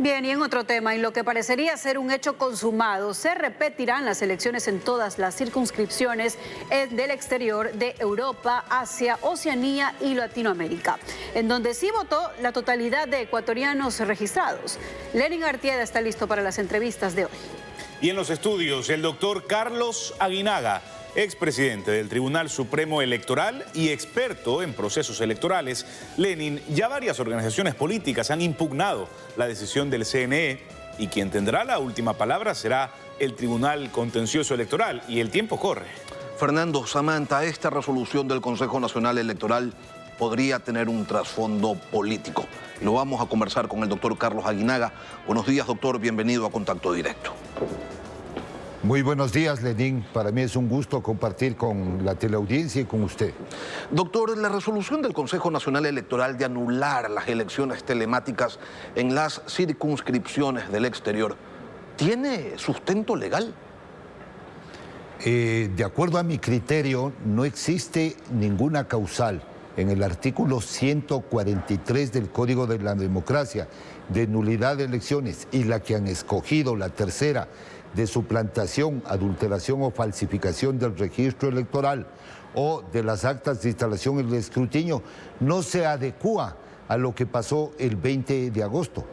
Bien, y en otro tema, en lo que parecería ser un hecho consumado, se repetirán las elecciones en todas las circunscripciones del exterior de Europa, Asia, Oceanía y Latinoamérica, en donde sí votó la totalidad de ecuatorianos registrados. Lenin Artieda está listo para las entrevistas de hoy. Y en los estudios, el doctor Carlos Aguinaga, expresidente del Tribunal Supremo Electoral y experto en procesos electorales. Lenin, ya varias organizaciones políticas han impugnado la decisión del CNE y quien tendrá la última palabra será el Tribunal Contencioso Electoral y el tiempo corre. Fernando, Samantha, esta resolución del Consejo Nacional Electoral podría tener un trasfondo político. Lo vamos a conversar con el doctor Carlos Aguinaga. Buenos días, doctor. Bienvenido a Contacto Directo. Muy buenos días, Lenín. Para mí es un gusto compartir con la teleaudiencia y con usted. Doctor, la resolución del Consejo Nacional Electoral de anular las elecciones telemáticas en las circunscripciones del exterior, ¿tiene sustento legal? De acuerdo a mi criterio, no existe ninguna causal en el artículo 143 del Código de la Democracia de nulidad de elecciones y la que han escogido, la tercera, de suplantación, adulteración o falsificación del registro electoral o de las actas de instalación en el escrutinio, no se adecúa a lo que pasó el 20 de agosto.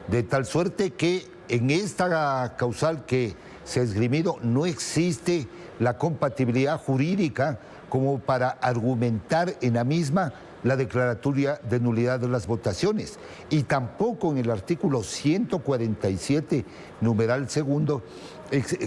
De tal suerte que en esta causal que se ha esgrimido no existe la compatibilidad jurídica como para argumentar en la misma la declaratoria de nulidad de las votaciones. Y tampoco en el artículo 147, numeral segundo,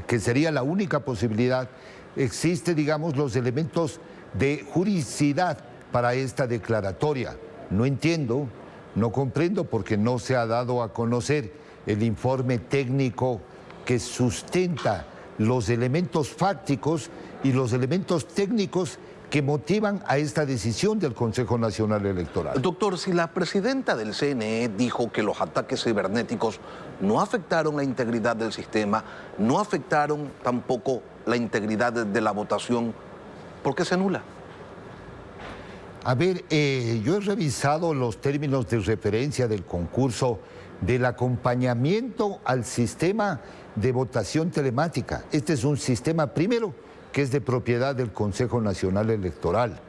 que sería la única posibilidad, existe, digamos, los elementos de juridicidad para esta declaratoria. No entiendo, no comprendo porque no se ha dado a conocer el informe técnico que sustenta los elementos fácticos y los elementos técnicos que motivan a esta decisión del Consejo Nacional Electoral. Doctor, si la presidenta del CNE dijo que los ataques cibernéticos no afectaron la integridad del sistema, no afectaron tampoco la integridad de la votación, ¿por qué se anula? A ver, yo he revisado los términos de referencia del concurso del acompañamiento al sistema de votación telemática. Este es un sistema, primero, que es de propiedad del Consejo Nacional Electoral.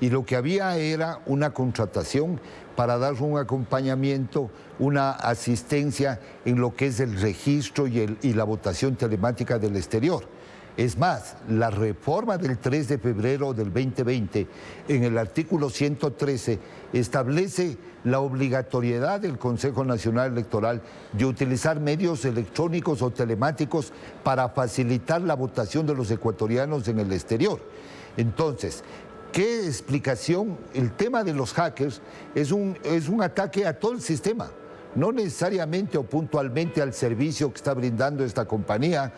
Y lo que había era una contratación para dar un acompañamiento, una asistencia en lo que es el registro y la votación telemática del exterior. Es más, la reforma del 3 de febrero del 2020, en el artículo 113, establece la obligatoriedad del Consejo Nacional Electoral de utilizar medios electrónicos o telemáticos para facilitar la votación de los ecuatorianos en el exterior. Entonces, ¿qué explicación? El tema de los hackers es un ataque a todo el sistema, no necesariamente o puntualmente al servicio que está brindando esta compañía,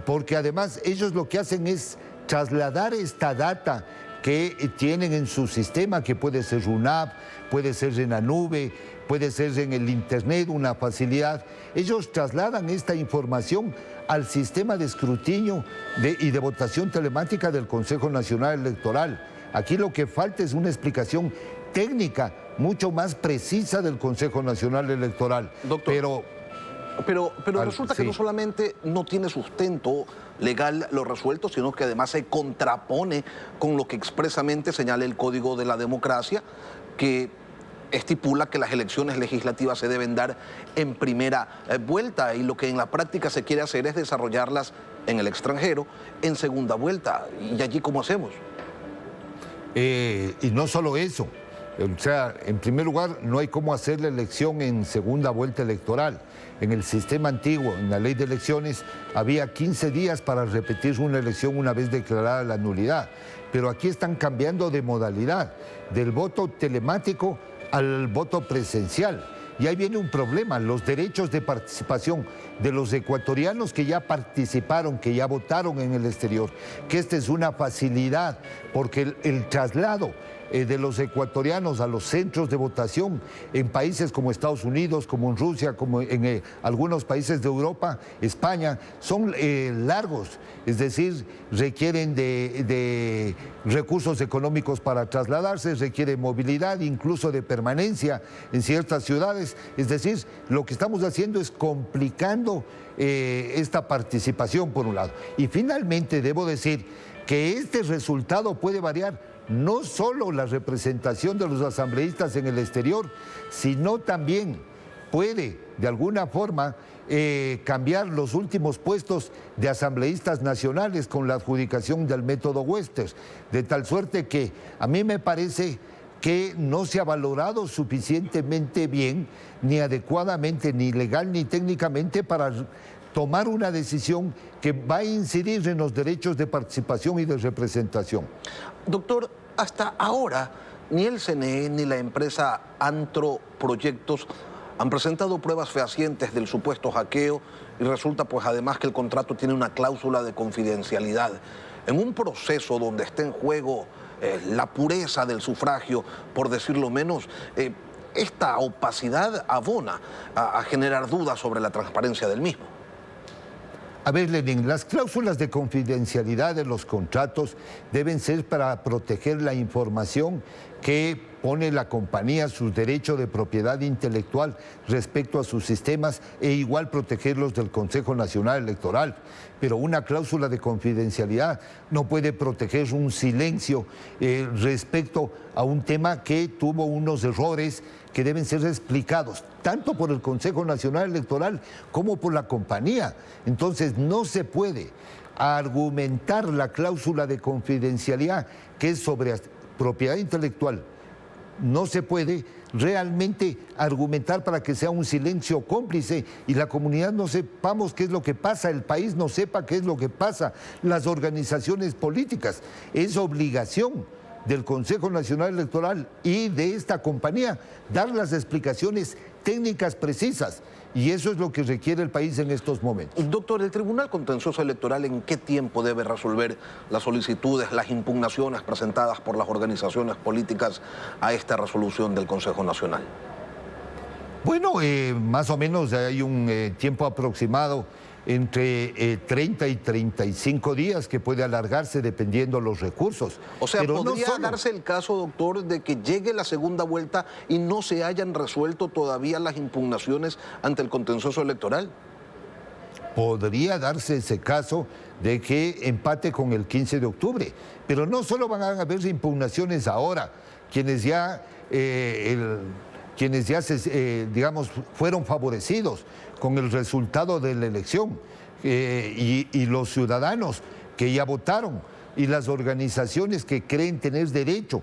porque además ellos lo que hacen es trasladar esta data que tienen en su sistema, que puede ser una app, puede ser en la nube, puede ser en el internet, una facilidad. Ellos trasladan esta información al sistema de escrutinio y de votación telemática del Consejo Nacional Electoral. Aquí lo que falta es una explicación técnica mucho más precisa del Consejo Nacional Electoral. Doctor, pero resulta que no solamente no tiene sustento legal lo resuelto, sino que además se contrapone con lo que expresamente señala el Código de la Democracia, que estipula que las elecciones legislativas se deben dar en primera vuelta y lo que en la práctica se quiere hacer es desarrollarlas en el extranjero en segunda vuelta. ¿Y allí cómo hacemos? Y no solo eso, o sea, en primer lugar, no hay cómo hacer la elección en segunda vuelta electoral. En el sistema antiguo, en la ley de elecciones, había 15 días para repetir una elección una vez declarada la nulidad. Pero aquí están cambiando de modalidad, del voto telemático al voto presencial. Y ahí viene un problema, los derechos de participación de los ecuatorianos que ya participaron, que ya votaron en el exterior, que esta es una facilidad, porque el traslado de los ecuatorianos a los centros de votación en países como Estados Unidos, como en Rusia, como en algunos países de Europa, España, son largos, es decir, requieren de recursos económicos para trasladarse, requiere movilidad, incluso de permanencia en ciertas ciudades, es decir, lo que estamos haciendo es complicando esta participación por un lado. Y finalmente debo decir que este resultado puede variar no solo la representación de los asambleístas en el exterior, sino también puede de alguna forma cambiar los últimos puestos de asambleístas nacionales con la adjudicación del método Western, de tal suerte que a mí me parece que no se ha valorado suficientemente bien, ni adecuadamente, ni legal ni técnicamente para tomar una decisión que va a incidir en los derechos de participación y de representación. Doctor, hasta ahora ni el CNE ni la empresa Antro Proyectos han presentado pruebas fehacientes del supuesto hackeo y resulta pues además que el contrato tiene una cláusula de confidencialidad. En un proceso donde está en juego la pureza del sufragio, por decirlo menos, esta opacidad abona a generar dudas sobre la transparencia del mismo. A ver, Lenin, las cláusulas de confidencialidad de los contratos deben ser para proteger la información que pone la compañía, sus derechos de propiedad intelectual respecto a sus sistemas e igual protegerlos del Consejo Nacional Electoral. Pero una cláusula de confidencialidad no puede proteger un silencio respecto a un tema que tuvo unos errores que deben ser explicados tanto por el Consejo Nacional Electoral como por la compañía. Entonces no se puede argumentar la cláusula de confidencialidad que es sobre propiedad intelectual. No se puede realmente argumentar para que sea un silencio cómplice y la comunidad no sepamos qué es lo que pasa, el país no sepa qué es lo que pasa, las organizaciones políticas. Es obligación del Consejo Nacional Electoral y de esta compañía dar las explicaciones técnicas precisas. Y eso es lo que requiere el país en estos momentos. Doctor, ¿el Tribunal Contencioso Electoral en qué tiempo debe resolver las solicitudes, las impugnaciones presentadas por las organizaciones políticas a esta resolución del Consejo Nacional? Bueno, más o menos hay un tiempo aproximado entre 30 y 35 días que puede alargarse dependiendo los recursos. O sea, pero ¿podría darse el caso, doctor, de que llegue la segunda vuelta y no se hayan resuelto todavía las impugnaciones ante el contencioso electoral? Podría darse ese caso de que empate con el 15 de octubre, pero no solo van a haber impugnaciones ahora, quienes ya digamos, fueron favorecidos con el resultado de la elección y los ciudadanos que ya votaron y las organizaciones que creen tener derecho.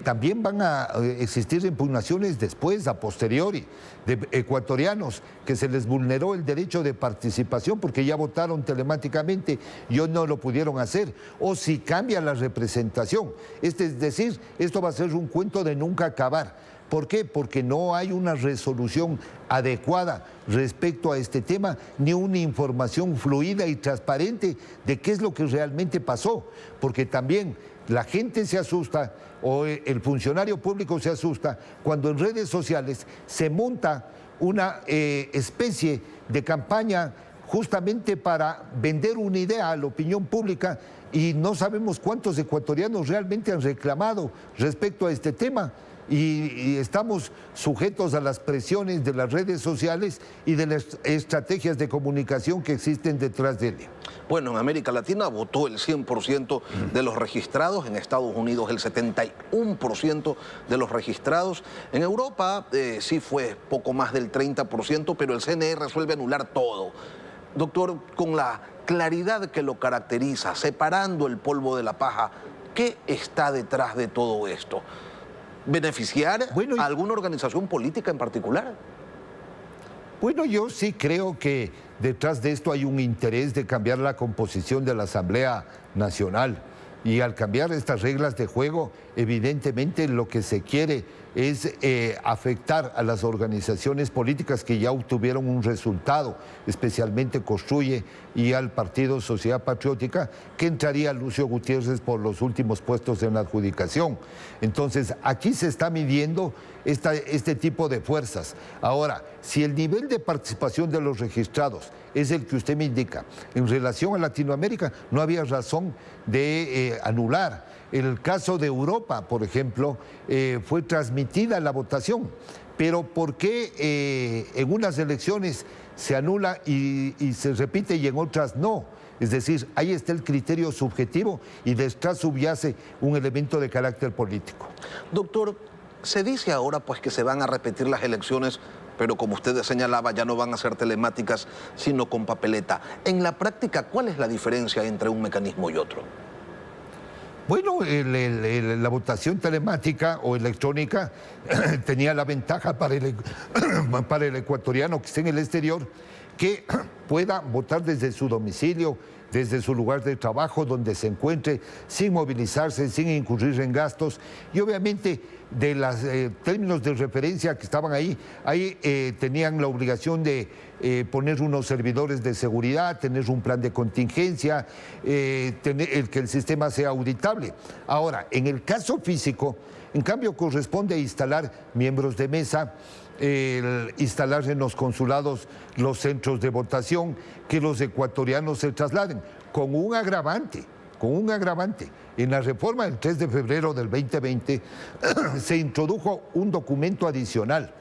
También van a existir impugnaciones después, a posteriori, de ecuatorianos que se les vulneró el derecho de participación porque ya votaron telemáticamente y hoy no lo pudieron hacer, o si cambia la representación. Es decir, esto va a ser un cuento de nunca acabar. ¿Por qué? Porque no hay una resolución adecuada respecto a este tema, ni una información fluida y transparente de qué es lo que realmente pasó. Porque también la gente se asusta, o el funcionario público se asusta, cuando en redes sociales se monta una especie de campaña justamente para vender una idea a la opinión pública y no sabemos cuántos ecuatorianos realmente han reclamado respecto a este tema. Y estamos sujetos a las presiones de las redes sociales y de las estrategias de comunicación que existen detrás de ella. Bueno, en América Latina votó el 100% de los registrados, en Estados Unidos el 71% de los registrados. En Europa sí fue poco más del 30%, pero el CNE resuelve anular todo. Doctor, con la claridad que lo caracteriza, separando el polvo de la paja, ¿qué está detrás de todo esto? ¿Beneficiar a alguna organización política en particular? Bueno, yo sí creo que detrás de esto hay un interés de cambiar la composición de la Asamblea Nacional. Y al cambiar estas reglas de juego, evidentemente lo que se quiere es afectar a las organizaciones políticas que ya obtuvieron un resultado, especialmente Construye y al Partido Sociedad Patriótica, que entraría Lucio Gutiérrez por los últimos puestos en la adjudicación. Entonces, aquí se está midiendo este tipo de fuerzas. Ahora, si el nivel de participación de los registrados es el que usted me indica, en relación a Latinoamérica, no había razón de anular. En el caso de Europa, por ejemplo, fue transmitida la votación, pero ¿por qué en unas elecciones se anula y se repite y en otras no? Es decir, ahí está el criterio subjetivo y detrás subyace un elemento de carácter político. Doctor, se dice ahora pues que se van a repetir las elecciones, pero como usted señalaba, ya no van a ser telemáticas, sino con papeleta. En la práctica, ¿cuál es la diferencia entre un mecanismo y otro? Bueno, la votación telemática o electrónica tenía la ventaja para el ecuatoriano que esté en el exterior que pueda votar desde su domicilio, desde su lugar de trabajo, donde se encuentre, sin movilizarse, sin incurrir en gastos. Y obviamente, de los términos de referencia que estaban ahí tenían la obligación de poner unos servidores de seguridad, tener un plan de contingencia, que el sistema sea auditable. Ahora, en el caso físico, en cambio, corresponde instalar miembros de mesa, instalar en los consulados los centros de votación, que los ecuatorianos se trasladen, con un agravante. En la reforma del 3 de febrero del 2020 se introdujo un documento adicional,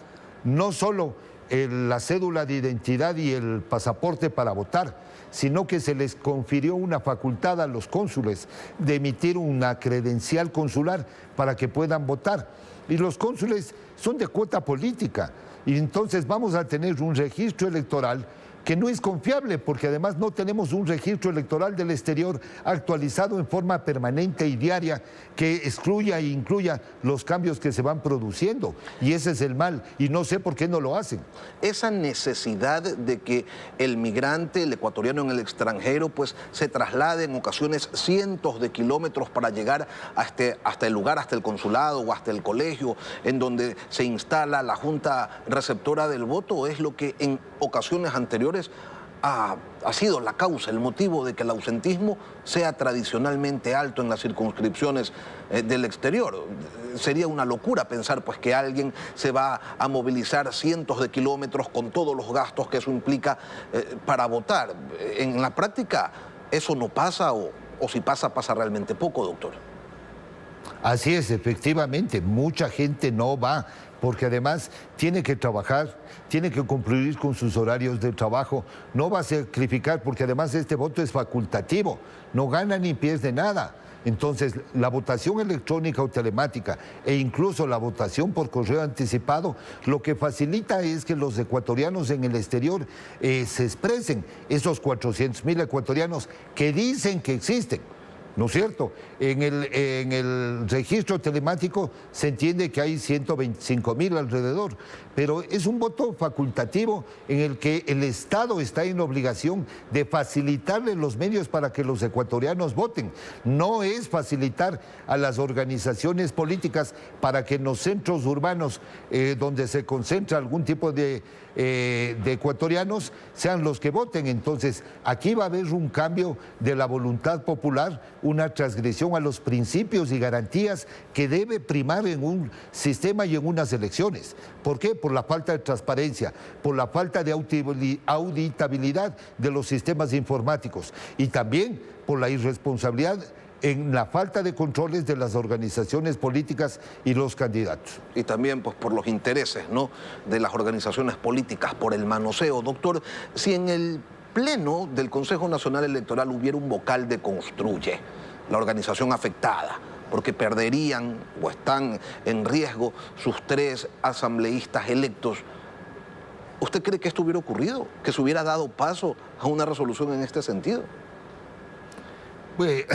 no solo la cédula de identidad y el pasaporte para votar, sino que se les confirió una facultad a los cónsules de emitir una credencial consular para que puedan votar. Y los cónsules son de cuota política, y entonces vamos a tener un registro electoral que no es confiable, porque además no tenemos un registro electoral del exterior actualizado en forma permanente y diaria que excluya e incluya los cambios que se van produciendo. Y ese es el mal, y no sé por qué no lo hacen. Esa necesidad de que el migrante, el ecuatoriano en el extranjero, pues se traslade en ocasiones cientos de kilómetros para llegar hasta el lugar, hasta el consulado o hasta el colegio en donde se instala la junta receptora del voto, es lo que en ocasiones anteriores ha sido la causa, el motivo de que el ausentismo sea tradicionalmente alto en las circunscripciones del exterior. Sería una locura pensar pues que alguien se va a movilizar cientos de kilómetros con todos los gastos que eso implica para votar. En la práctica eso no pasa, o si pasa, pasa realmente poco, doctor. Así es, efectivamente, mucha gente no va, porque además tiene que trabajar, tiene que cumplir con sus horarios de trabajo, no va a sacrificar, porque además este voto es facultativo, no gana ni pierde nada. Entonces, la votación electrónica o telemática e incluso la votación por correo anticipado, lo que facilita es que los ecuatorianos en el exterior se expresen, esos 400,000 ecuatorianos que dicen que existen. ¿No es cierto? En el registro telemático se entiende que hay 125,000 alrededor, pero es un voto facultativo en el que el Estado está en la obligación de facilitarle los medios para que los ecuatorianos voten. No es facilitar a las organizaciones políticas para que en los centros urbanos donde se concentra algún tipo de ecuatorianos sean los que voten. Entonces, aquí va a haber un cambio de la voluntad popular, una transgresión a los principios y garantías que debe primar en un sistema y en unas elecciones. ¿Por qué? Por la falta de transparencia, por la falta de auditabilidad de los sistemas informáticos y también por la irresponsabilidad en la falta de controles de las organizaciones políticas y los candidatos. Y también pues por los intereses, ¿no?, de las organizaciones políticas, por el manoseo. Doctor, si en el Pleno del Consejo Nacional Electoral hubiera un vocal de Construye, la organización afectada, porque perderían o están en riesgo sus 3 asambleístas electos, ¿usted cree que esto hubiera ocurrido? ¿Que se hubiera dado paso a una resolución en este sentido? Pues,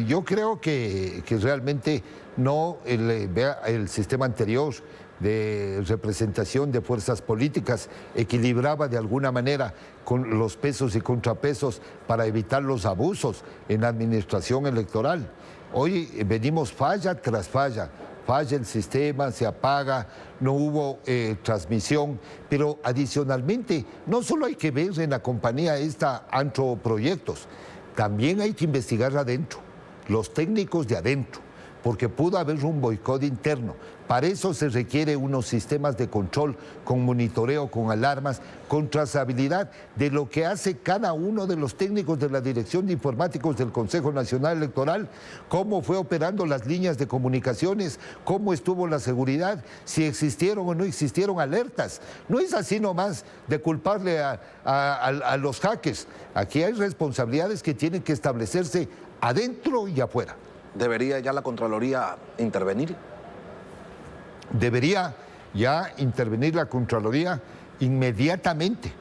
yo creo que realmente no, el sistema anterior de representación de fuerzas políticas equilibraba de alguna manera con los pesos y contrapesos para evitar los abusos en la administración electoral. Hoy venimos falla tras falla. Falla el sistema, se apaga, no hubo transmisión, pero adicionalmente no solo hay que ver en la compañía esta Antroproyectos, también hay que investigar adentro, los técnicos de adentro, porque pudo haber un boicot interno. Para eso se requiere unos sistemas de control con monitoreo, con alarmas, con trazabilidad de lo que hace cada uno de los técnicos de la Dirección de Informáticos del Consejo Nacional Electoral, cómo fue operando las líneas de comunicaciones, cómo estuvo la seguridad, si existieron o no existieron alertas. No es así nomás de culparle a los hackers. Aquí hay responsabilidades que tienen que establecerse adentro y afuera. ¿Debería ya la Contraloría intervenir? Debería ya intervenir la Contraloría inmediatamente,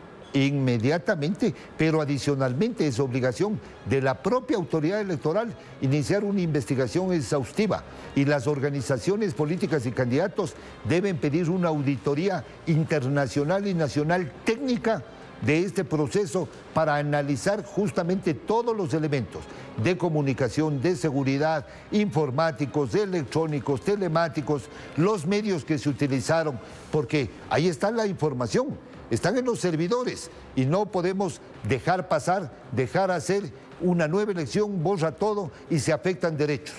pero adicionalmente es obligación de la propia autoridad electoral iniciar una investigación exhaustiva y las organizaciones políticas y candidatos deben pedir una auditoría internacional y nacional técnica de este proceso para analizar justamente todos los elementos de comunicación, de seguridad, informáticos, electrónicos, telemáticos, los medios que se utilizaron, porque ahí está la información, están en los servidores y no podemos dejar pasar, dejar hacer una nueva elección, borra todo y se afectan derechos.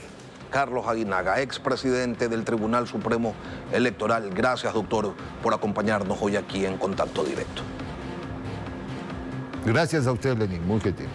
Carlos Aguinaga, expresidente del Tribunal Supremo Electoral. Gracias, doctor, por acompañarnos hoy aquí en Contacto Directo. Gracias a usted, Lenín, muy gentil.